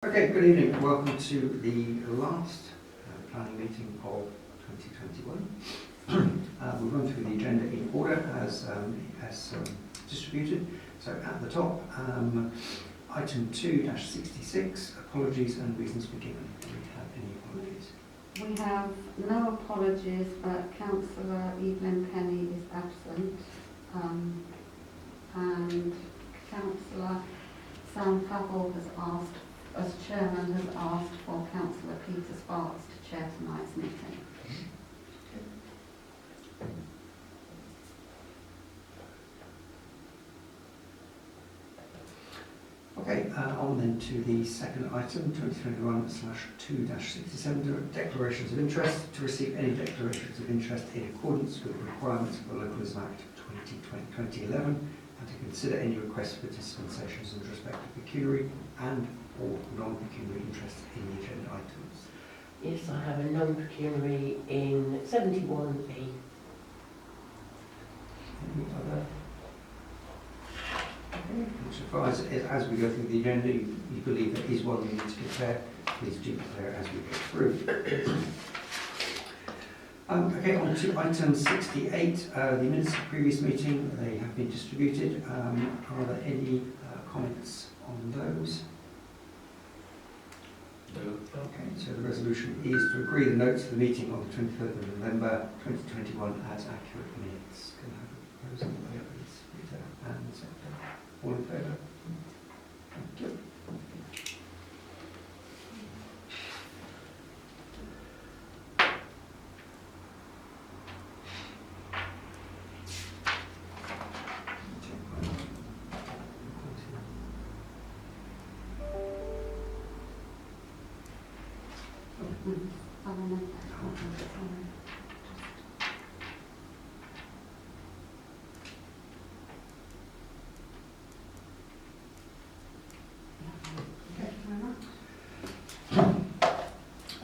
Okay, good evening and welcome to the last planning meeting of 2021. We'll run through the agenda in order as distributed. So at the top, item 2-66, apologies and reasons for given. Do we have any apologies? We have no apologies, but Councillor Evelyn Penny is absent, and Councillor Sam Pavel has asked, as chairman, has asked for Councillor Peter Sparks to chair tonight's meeting. Okay, on then to the second item, 2021/2-67, declarations of interest. To receive any declarations of interest in accordance with the requirements of the Localism Act 2011, and to consider any requests for dispensations in respect of pecuniary and or non-pecuniary interest in the agenda items. Yes, I have a non-pecuniary in 71A. Any other? Which advise, as we go through the agenda, you believe there is one you need to declare, please do declare as we go through. Okay, on to item 68, the minutes of the previous meeting, they have been distributed. Are there any comments on those? No. Okay, so the resolution is to agree the notes of the meeting on the 23rd of November 2021 as accurate minutes. Can I have a proposal by please, Rita and Secretary? All in favour? Thank you.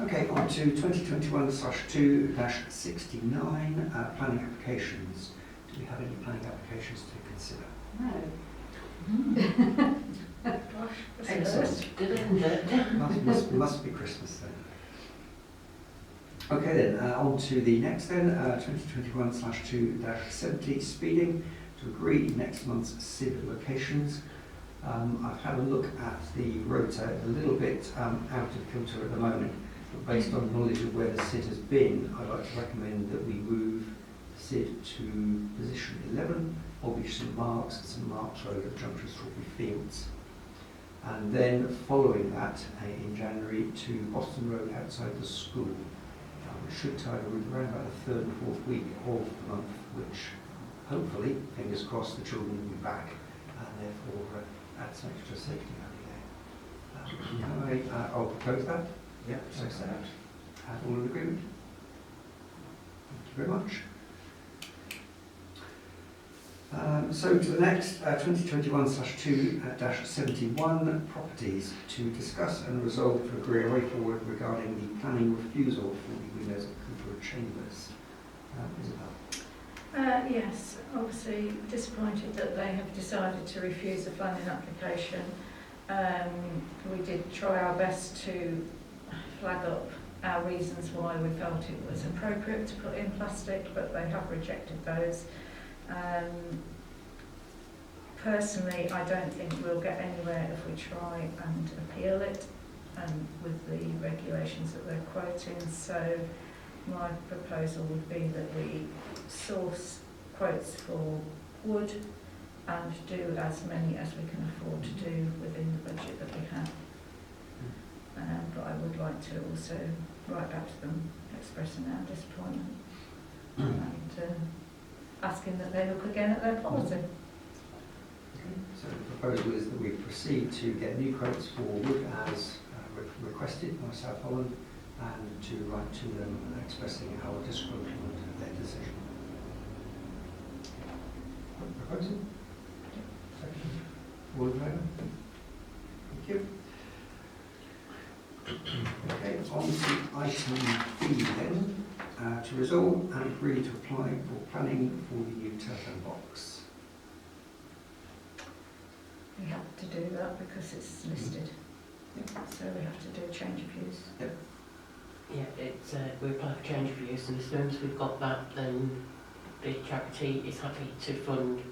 Okay, on to 2021/2-69 planning applications. Do we have any planning applications to consider? No. Excellent. Good, isn't it? Must be Christmas then. Okay then, on to the next then, 2021/2-70 speeding, to agree next month's SID locations. I've had a look at the rota, a little bit out of kilter at the moment, but based on knowledge of where the SID has been, I'd like to recommend that we move SID to position 11, Bobby St Mark's and St Mark's Road at junction of Strawberry Fields. And then following that, in January, to Boston Road outside the school, which should tie the route around about the 3rd and 4th week of the month, which hopefully, fingers crossed, the children will be back, and therefore add some extra safety value there. I'll propose that. Yeah, So set. All in agreement? Thank you very much. So to the next, 2021/2-71 properties, to discuss and resolve to agree a way forward regarding the planning refusal for the windows at Cooper Chambers. Isabel? Yes, obviously disappointed that they have decided to refuse the planning application. We did try our best to flag up our reasons why we felt it was appropriate to put in plastic, but they have rejected those. Personally, I don't think we'll get anywhere if we try and appeal it with the regulations that they're quoting. So my proposal would be that we source quotes for wood and do as many as we can afford to do within the budget that we have. But I would like to also write back to them expressing our disappointment and asking that they look again at their policy. Okay. So the proposal is that we proceed to get new quotes for wood as requested by South Holland, and to write to them expressing our disappointment of their decision. Proposal? Second. All in favour? Thank you. Okay, on to item B then, to resolve and agree to apply for planning for the new telephone box. We have to do that because it's listed. So we have to do a change of use. Yeah, it's, we apply for change of use, and as soon as we've got that, then the charity is happy to fund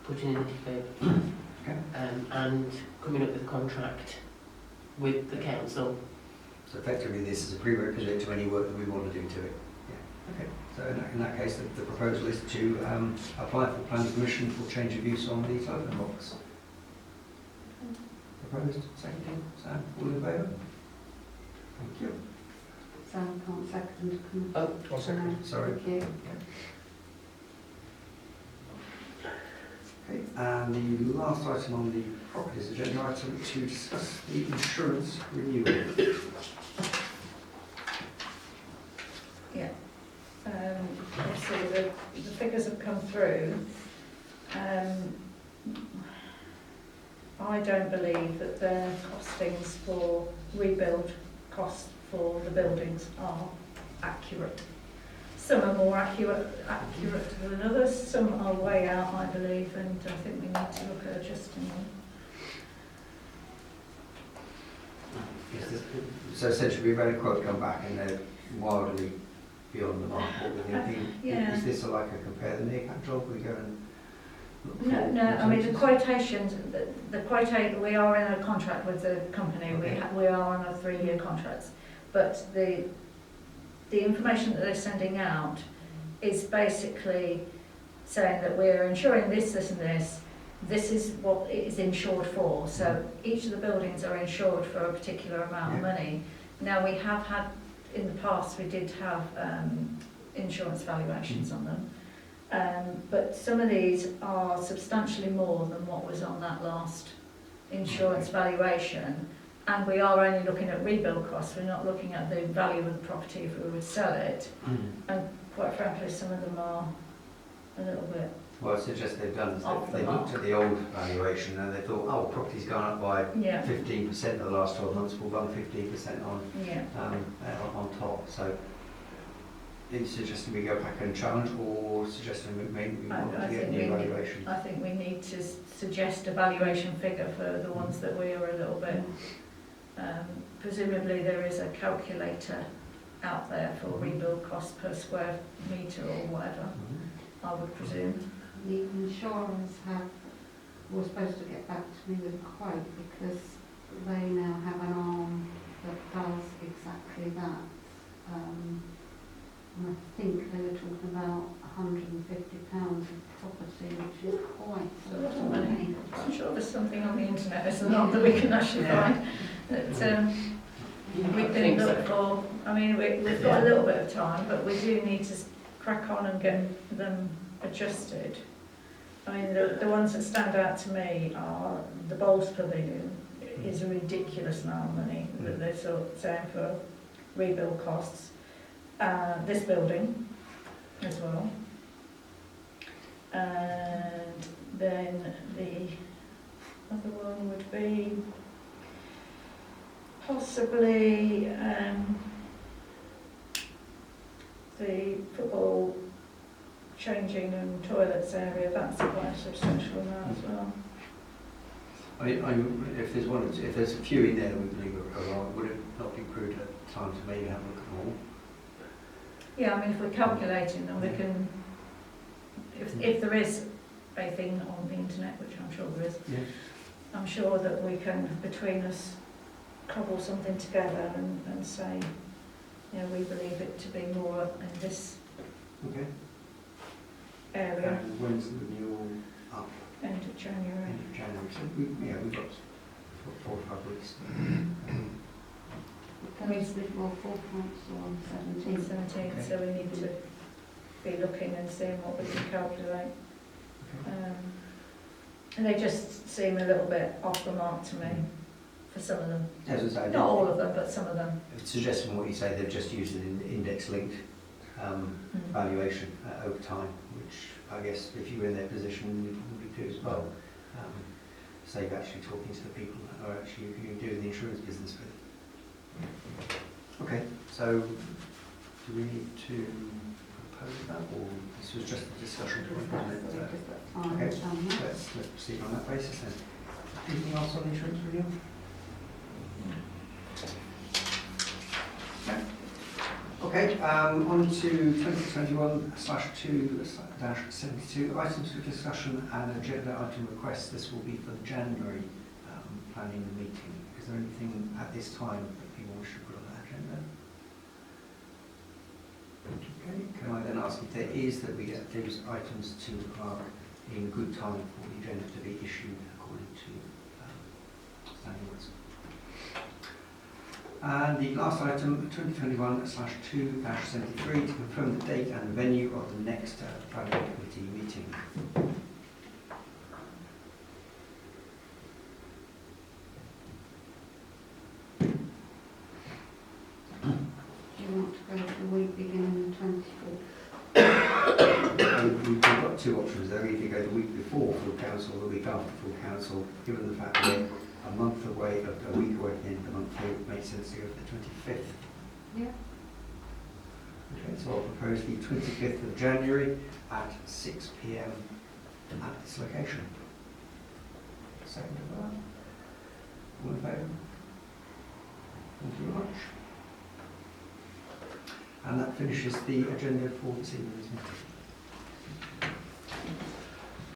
putting in the defib Okay. and coming up with a contract with the council. So effectively, this is a prerequisite to any work that we want to do to it. Yeah. Okay. So in that case, the proposal is to apply for planning permission for change of use on the telephone box. Proposed, seconded, Sam, all in favour? Thank you. Sam can't second. Can Oh, I'll second. Sorry. Thank you. Okay, and the last item on the properties agenda item to discuss the insurance renewal. Obviously, the figures have come through. I don't believe that their costings for rebuild costs for the buildings are accurate. Some are more accurate than others, some are way out, I believe, and I think we need to look at adjusting them. So essentially, we've had a quote come back and they're wildly beyond the mark. What we're thinking, Yeah. is this like a compare the near job? We go and look No, for no, I mean, the quotations? quotations, the quotation, we are in a contract with the company, Okay. we are on a 3-year contract, but the information that they're sending out is basically saying that we're insuring this, this and this is what it is insured for, so each of the buildings are insured for a particular amount of money. Now, we have had, in the past, we did have insurance valuations on them. But some of these are substantially more than what was on that last insurance valuation, and we are only looking at rebuild costs, we're not looking at the value of the property if we would sell it, and quite frankly some of them are a little bit. Well, I suggest they've done is Off the they looked mark. at the old valuation and they thought, oh, property's gone up by Yeah, 15% in the last 12 months, we'll run 15% yeah. on top. So, are you suggesting we go back and challenge, or suggesting maybe we want to get a new valuation? I think we need to suggest a valuation figure for the ones that we are a little bit, presumably there is a calculator out there for rebuild cost per square metre or whatever, I would presume. The insurers were supposed to get back to me with a quote because they now have an arm that does exactly that. And I think they were talking about £150 of property, which is quite A lot of money. money. I'm sure there's something on the internet, isn't there, that we can actually find. That, we can look for. I mean, we've got a little bit of time, but we do need to crack on and get them adjusted. I mean, the ones that stand out to me are the Bowls Pavilion is a ridiculous amount of money that they're sort of saying for rebuild costs. This building as well. And then the other one would be possibly the football changing and toilets area. That's quite a substantial amount as well. If there's a few in there that we believe are wrong, would it not be prudent at the time to maybe have a look at them all? Yeah, I mean, if we're calculating them, we can, if there is a thing on the internet, which I'm sure there is, Yeah. I'm sure that we can, between us, cobble something together and say, you know, we believe it to be more in this Okay. area, And when's the renewal up? end of January. End of January. So we've got 4 or 5 weeks. Goes before full council on 17th. 17th, Okay. so we need to be looking and seeing what we can calculate. And they just seem a little bit off the mark to me, for some of them. As I say, Not all of them, but some of them. suggesting what you say, they've just used an index-linked valuation over time, which I guess if you were in their position, you'd probably do as well. Save actually talking to the people that are actually who you do the insurance business with. Okay, so do we need to propose that, or this was just a discussion point, wasn't it? Okay, let's proceed on that basis then. Anything else on insurance renewal? Okay, on to 2021/2-72 items for discussion and agenda item requests. This will be for the January planning meeting. Is there anything at this time that people wish to put on that agenda? Okay, can I then ask if there is, that we get those items to clerk in good time for the agenda to be issued according to standing orders? And the last item, 2021/2-73, to confirm the date and venue of the next planning committee meeting. Do you want to go for the week beginning the 24th? We've got two options there. Either go the week before full council or the week after full council. Given the fact that we're a month away, a week away at the end of the month, it would make sense to go for the 25th. Yeah. Okay, so I'll propose the 25th of January at 6 p.m. at this location. Second of that. All in favour? Thank you very much. And that finishes the agenda for this evening's meeting.